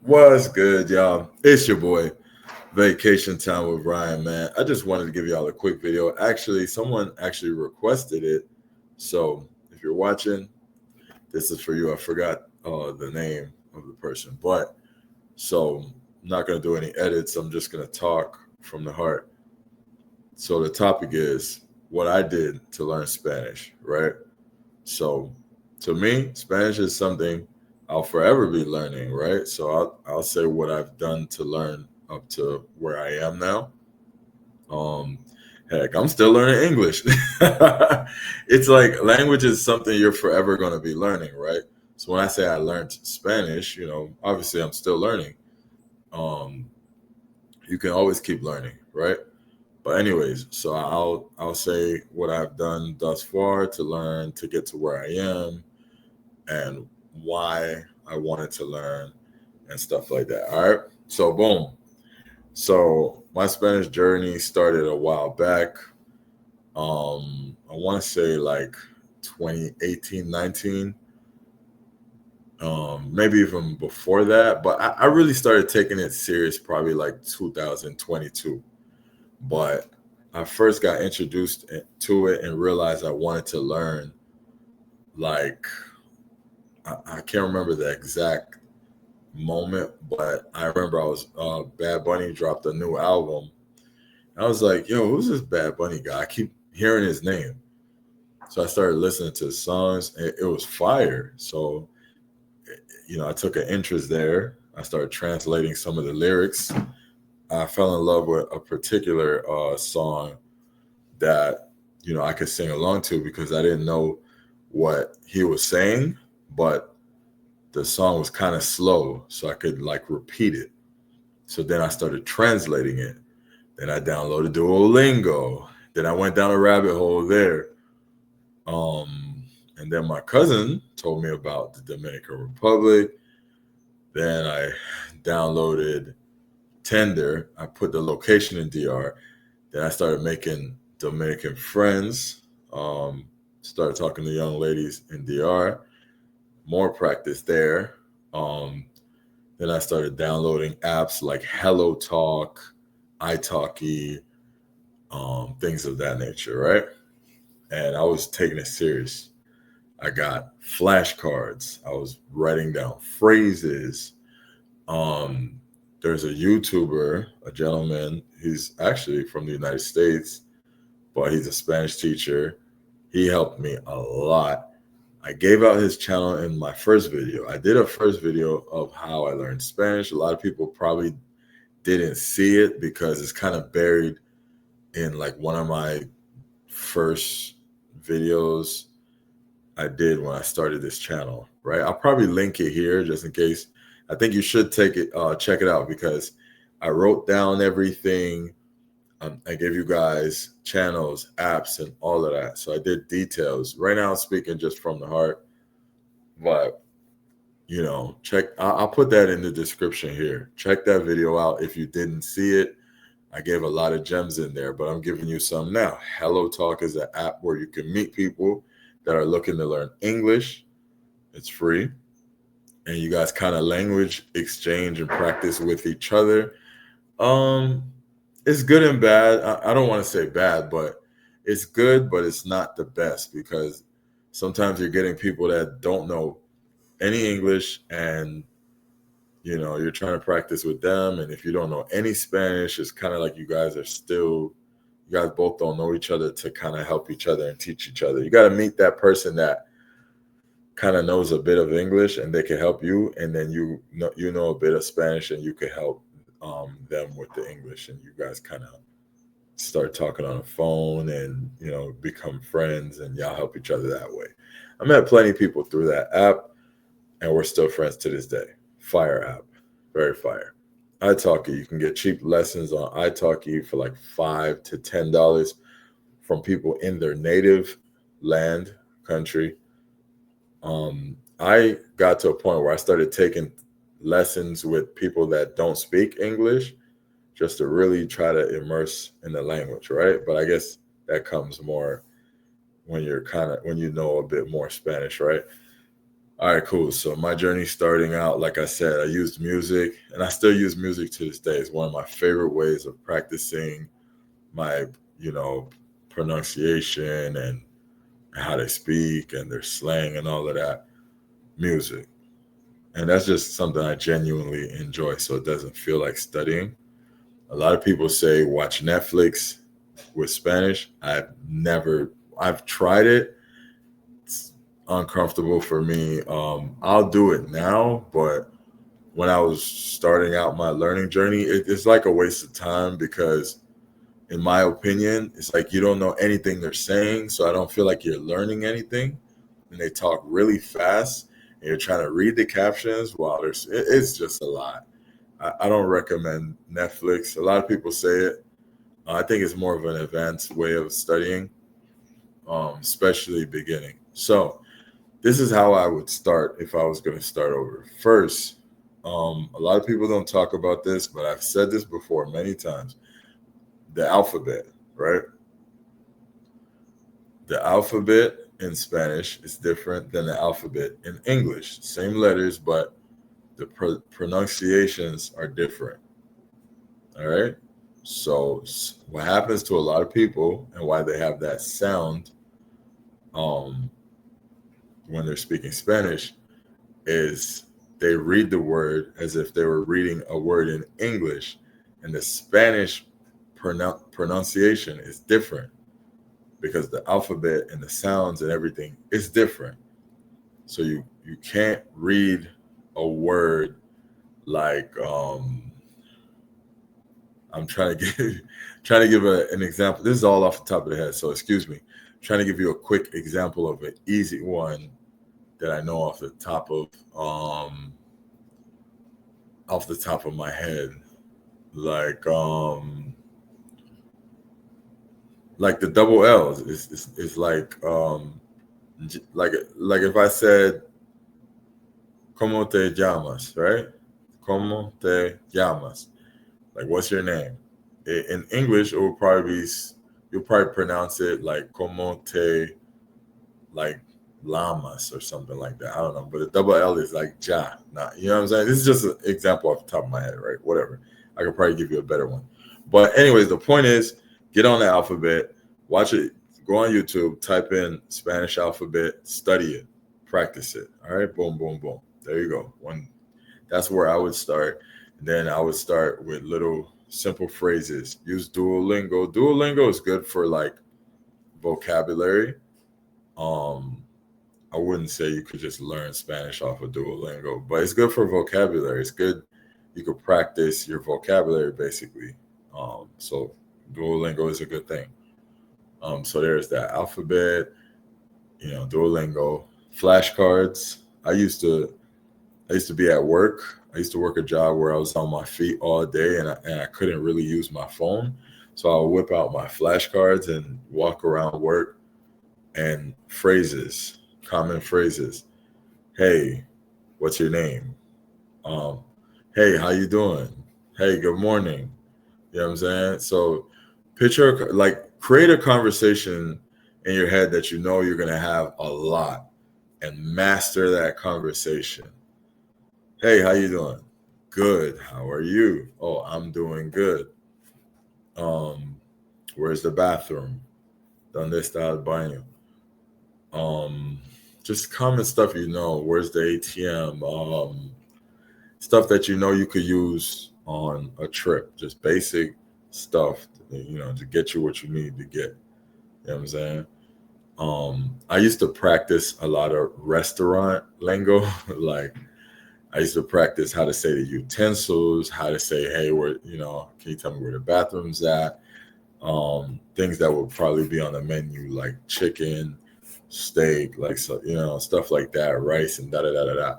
What's good, y'all? It's your boy, Vacation Time with Ryan, man. I just wanted to give y'all a quick video. Actually, someone actually requested it. So if you're watching, this is for you. I forgot the name of the person. But so I'm not going to do any edits. I'm just going to talk from the heart. So the topic is what I did to learn Spanish, right? So to me, Spanish is something I'll forever be learning, right? So I'll say what I've done to learn up to where I am now. Um, Heck, I'm still learning English. It's like language is something you're forever going to be learning, right? So when I say I learned Spanish, obviously I'm still learning. Um, you can always keep learning, right? But anyways, so I'll say what I've done thus far to learn to get to where I am and why I wanted to learn and stuff like that. All right. So boom. So my Spanish journey started a while back. I want to say like 2018, 19. Maybe even before that, but I really started taking it serious probably like 2022. But I first got introduced to it and realized I wanted to learn like I can't remember the exact moment, but I remember I was Bad Bunny dropped a new album. I was like, yo, who's this Bad Bunny guy? I keep hearing his name. So I started listening to his songs. And it was fire. So, I took an interest there. I started translating some of the lyrics. I fell in love with a particular song that, I could sing along to because I didn't know what he was saying, but the song was kind of slow, so I could like repeat it. So then I started translating it. Then I downloaded Duolingo. Then I went down a rabbit hole there. And then my cousin told me about the Dominican Republic. Then I downloaded Tinder. I put the location in DR. Then I started making Dominican friends. Started talking to young ladies in DR. More practice there. Then I started downloading apps like Hello Talk, italkie, things of that nature, right? And I was taking it serious. I got flashcards. I was writing down phrases. Um, there's a YouTuber, a gentleman. He's actually from the United States, but he's a Spanish teacher. He helped me a lot. I gave out his channel in my first video. I did a first video of how I learned Spanish. A lot of people probably didn't see it because it's kind of buried in like one of my first videos I did when I started this channel, right? I'll probably link it here just in case. I think you should take it, check it out because I wrote down everything. I gave you guys channels, apps, and all of that. So I did details. Right now, I'm speaking just from the heart, but check. I'll put that in the description here. Check that video out if you didn't see it. I gave a lot of gems in there, but I'm giving you some now. Hello Talk is an app where you can meet people that are looking to learn English. It's free. And you guys kind of language exchange and practice with each other. Um, it's good and bad. I don't want to say bad, but it's good, but it's not the best because sometimes you're getting people that don't know any English and you're trying to practice with them. And if you don't know any Spanish, it's kind of like you guys both don't know each other to kind of help each other and teach each other. You got to meet that person that kind of knows a bit of English and they can help you, and then you know a bit of Spanish and you can help them with the English, and you guys kind of start talking on the phone and become friends, and y'all help each other that way. I met plenty of people through that app, and we're still friends to this day. Fire app, very fire. italkie, you can get cheap lessons on italkie for like $5 to $10 from people in their native land country. I got to a point where I started taking lessons with people that don't speak English just to really try to immerse in the language, right? But I guess that comes more when you know a bit more Spanish, right? All right, cool. So my journey starting out, like I said, I used music, and I still use music to this day. It's one of my favorite ways of practicing my, you know, pronunciation and how they speak and their slang and all of that. Music. And that's just something I genuinely enjoy. So it doesn't feel like studying. A lot of people say watch Netflix with Spanish. I've tried it. It's uncomfortable for me. I'll do it now, but when I was starting out my learning journey, it's like a waste of time because, in my opinion, it's like you don't know anything they're saying. So I don't feel like you're learning anything. And they talk really fast and you're trying to read the captions while it's just a lot. I don't recommend Netflix. A lot of people say it. I think it's more of an advanced way of studying, especially beginning. So this is how I would start if I was going to start over. First, a lot of people don't talk about this, but I've said this before many times. The alphabet, right? The alphabet in Spanish is different than the alphabet in English. Same letters, but the pronunciations are different. All right. So what happens to a lot of people and why they have that sound um, when they're speaking Spanish is they read the word as if they were reading a word in English, and the Spanish pronunciation is different because the alphabet and the sounds and everything is different. So you can't read a word like I'm trying to give an example. This is all off the top of the head, so excuse me. I'm trying to give you a quick example of an easy one that I know off the top of my head. Like like the double L's is like if I said "Cómo te llamas," right? "Cómo te llamas," like what's your name? In English, it will probably be you'll probably pronounce it like "Cómo te," like llamas or something like that. I don't know, but the double L is like ja. Not, you know what I'm saying? This is just an example off the top of my head, right? Whatever. I could probably give you a better one. But anyways, the point is, get on the alphabet, watch it, go on YouTube, type in Spanish alphabet, study it, practice it. All right, boom, boom, boom. There you go. One. That's where I would start. Then I would start with little simple phrases. Use Duolingo. Duolingo is good for like vocabulary. Um, I wouldn't say you could just learn Spanish off of Duolingo, but it's good for vocabulary. It's good. You could practice your vocabulary basically. So Duolingo is a good thing. So there's that alphabet, Duolingo, flashcards. I used to be at work. I used to work a job where I was on my feet all day and I couldn't really use my phone. So I'll whip out my flashcards and walk around work and phrases, common phrases. Hey, what's your name? Um, hey, how you doing? Hey, good morning. You know what I'm saying? So picture like create a conversation in your head that you know you're gonna have a lot and master that conversation. Hey, how you doing? Good. How are you? Oh, I'm doing good. Um, where's the bathroom? ¿Dónde está el baño? Um, just common stuff you know. Where's the ATM? Stuff that you know you could use on a trip. Just basic stuff, to get you what you need to get. You know what I'm saying? I used to practice a lot of restaurant lingo. Like I used to practice how to say the utensils, how to say, hey, where, can you tell me where the bathroom's at? Things that would probably be on the menu, like chicken, steak, like, so, stuff like that, rice and da da da da da.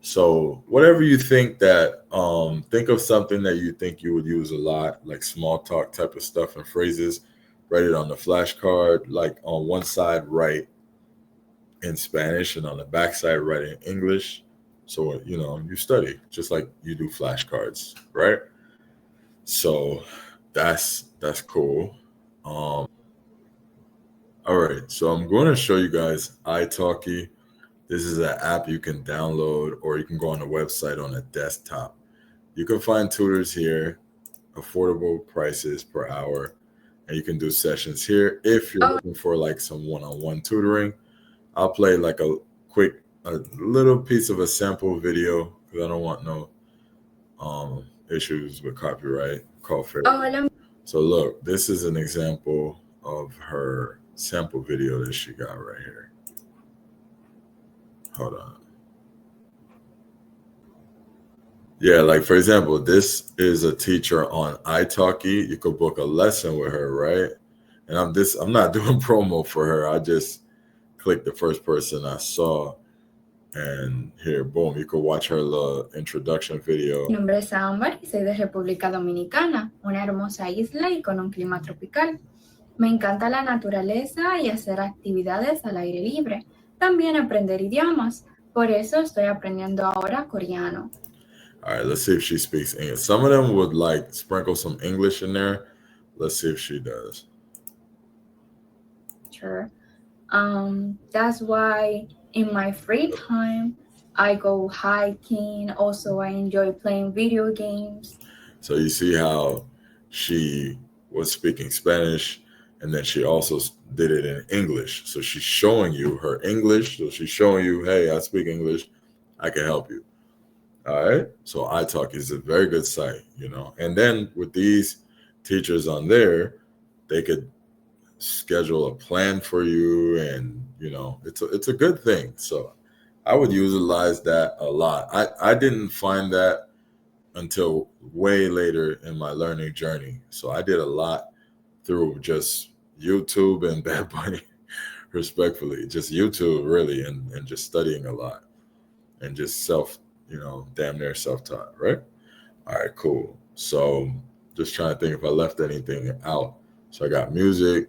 So whatever you think of something that you think you would use a lot, like small talk type of stuff and phrases, write it on the flashcard, like on one side, write in Spanish and on the back side, write in English. So, you study just like you do flashcards, right? So that's cool. All right. So I'm going to show you guys italkie. This is an app you can download, or you can go on the website on a desktop. You can find tutors here, affordable prices per hour, and you can do sessions here if you're Oh, looking for like some one-on-one tutoring. I'll play like a little piece of a sample video because I don't want no issues with copyright. Call fair. hola. So look, this is an example of her sample video that she got right here. Hold on. Yeah, like for example, this is a teacher on italkie. You could book a lesson with her, right? And I'm not doing promo for her. I just clicked the first person I saw, and here, boom, you could watch her little introduction video. Mi nombre es Ámbar y soy de República Dominicana, una hermosa isla y con un clima tropical. Me encanta la naturaleza y hacer actividades al aire libre. También aprender idiomas. Por eso estoy aprendiendo ahora coreano. All right, let's see if she speaks English. Some of them would like sprinkle some English in there. Let's see if she does. Sure. That's why in my free time, I go hiking. Also, I enjoy playing video games. So you see how she was speaking Spanish, and then she also did it in English. So she's showing you her English. So she's showing you, hey, I speak English. I can help you. All right. So iTalk is a very good site, And then with these teachers on there, they could schedule a plan for you, and it's a good thing. So I would utilize that a lot. I didn't find that until way later in my learning journey. So I did a lot through just YouTube and Bad Bunny, respectfully, just YouTube really, and just studying a lot and just damn near self-taught, right? All right, cool. So just trying to think if I left anything out. So I got music,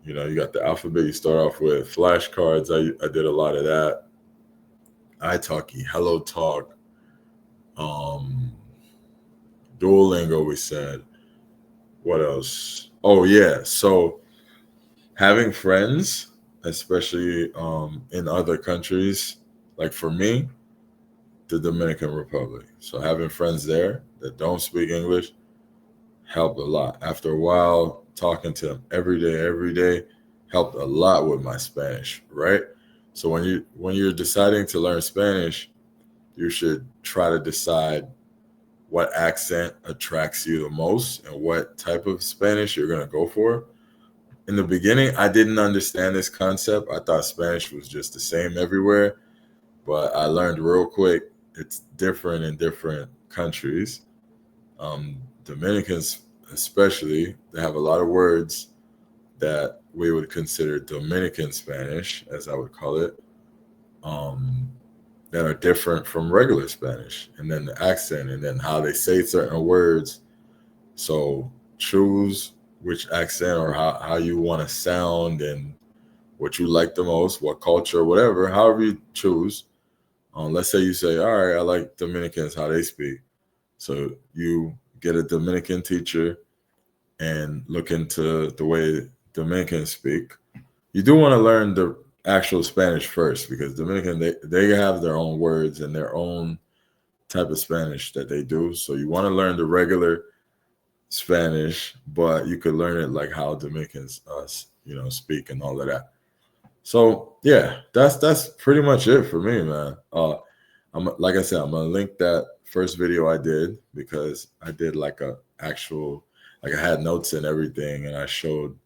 you got the alphabet you start off with, flashcards. I did a lot of that. italkie, Hello Talk, Duolingo, we said. What else? Oh yeah. So having friends, especially in other countries, like for me, the Dominican Republic. So having friends there that don't speak English helped a lot. After a while, talking to them every day helped a lot with my Spanish, right? So when you're deciding to learn Spanish, you should try to decide what accent attracts you the most and what type of Spanish you're going to go for. In the beginning, I didn't understand this concept. I thought Spanish was just the same everywhere, but I learned real quick it's different in different countries. Dominicans, especially, they have a lot of words that we would consider Dominican Spanish, as I would call it, that are different from regular Spanish, and then the accent, and then how they say certain words. So choose which accent or how you want to sound and what you like the most, what culture, whatever, however you choose. Let's say you say, all right, I like Dominicans, how they speak. So you get a Dominican teacher and look into the way Dominicans speak. You do want to learn the actual Spanish first, because Dominican, they have their own words and their own type of Spanish that they do. So you want to learn the regular Spanish, but you could learn it like how Dominicans speak and all of that. So yeah, that's pretty much it for me, man. I'm like I said, I'm gonna link that first video I did, because I did like a actual, like I had notes and everything, and I showed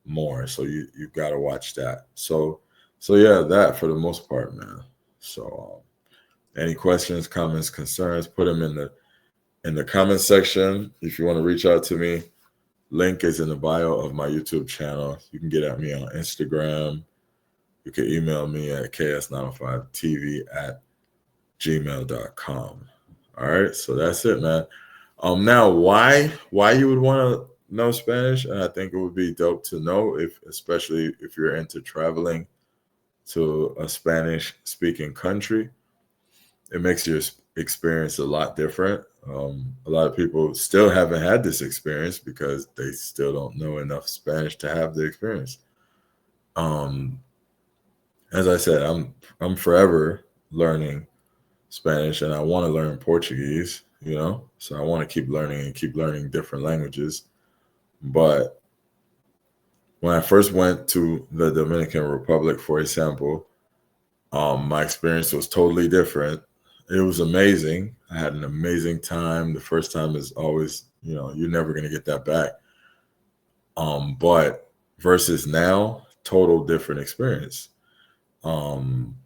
more. So you've got to watch that. So yeah, that for the most part, man. So any questions, comments, concerns, put them in the comment section. If you want to reach out to me, link is in the bio of my YouTube channel. You can get at me on Instagram. You can email me at ks905tv@gmail.com. All right, so that's it, man. Now why you would want to know Spanish, and I think it would be dope to know, especially if you're into traveling to a Spanish speaking country. It makes your experience a lot different. A lot of people still haven't had this experience because they still don't know enough Spanish to have the experience. as I said, I'm forever learning Spanish, and I want to learn Portuguese. So I want to keep learning and keep learning different languages. But when I first went to the Dominican Republic, for example, my experience was totally different. It was amazing. I had an amazing time. The first time is always, you're never gonna get that back. But versus now, total different experience. Um,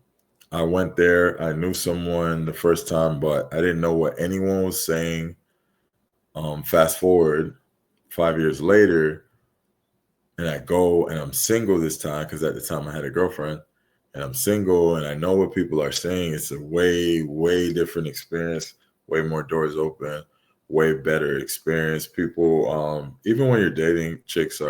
I went there. I knew someone the first time, but I didn't know what anyone was saying. Fast forward 5 years later, and I go and I'm single this time because at the time I had a girlfriend, and I'm single and I know what people are saying. It's a way, way different experience, way more doors open, way better experience. People, even when you're dating, chicks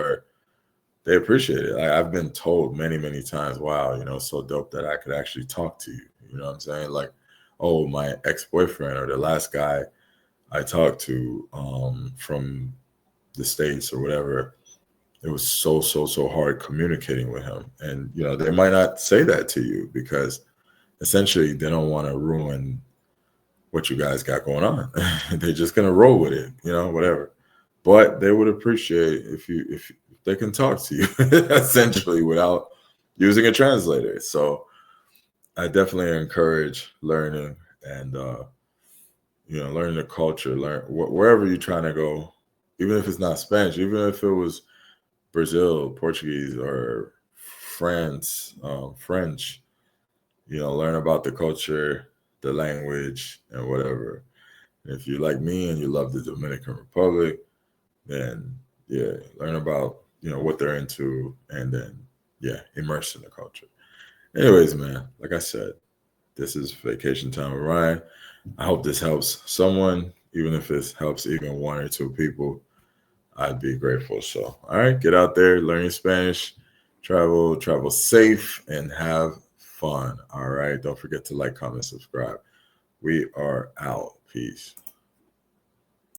they appreciate it. I've been told many, many times, wow, so dope that I could actually talk to you. You know what I'm saying? Like, oh, my ex-boyfriend or the last guy I talked to from the States or whatever, it was so hard communicating with him. And they might not say that to you because essentially they don't want to ruin what you guys got going on. They're just gonna roll with it, whatever. But they would appreciate if they can talk to you essentially without using a translator. So I definitely encourage learning and learning the culture, learn wherever you're trying to go, even if it's not Spanish, even if it was Brazil, Portuguese, or France, French. Learn about the culture, the language, and whatever. And if you're like me and you love the Dominican Republic, then yeah, learn about what they're into, and then yeah, immerse in the culture. Anyways, man, like I said, this is Vacation Time with Ryan. I hope this helps someone, even if it helps even one or two people. I'd be grateful. So, all right, get out there, learn your Spanish, travel safe, and have fun. All right, don't forget to like, comment, subscribe. We are out. Peace.